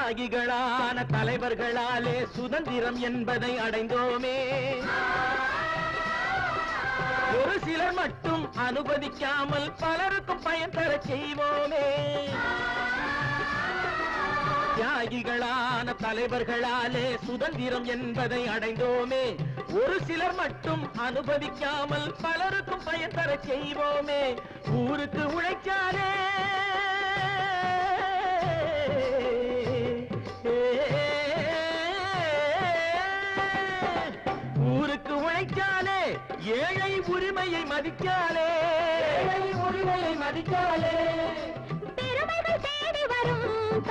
தியாகிகளான தலைவர்களாலே சுதந்திரம் என்பதை அடைந்தோமே. ஒரு சிலர் மட்டும் அனுமதிக்காமல் பலருக்கும் பயன் தர செய்வோமே. தியாகிகளான தலைவர்களாலே சுதந்திரம் என்பதை அடைந்தோமே. ஒரு சிலர் மட்டும் அனுமதிக்காமல் பலருக்கும் பயன் தர செய்வோமே. ஊருக்கு உழைச்சாலே ஊருக்கு உழைச்சாலே ஏழை உரிமையை மதிக்காலே பெருமைகள் தேடி வரும்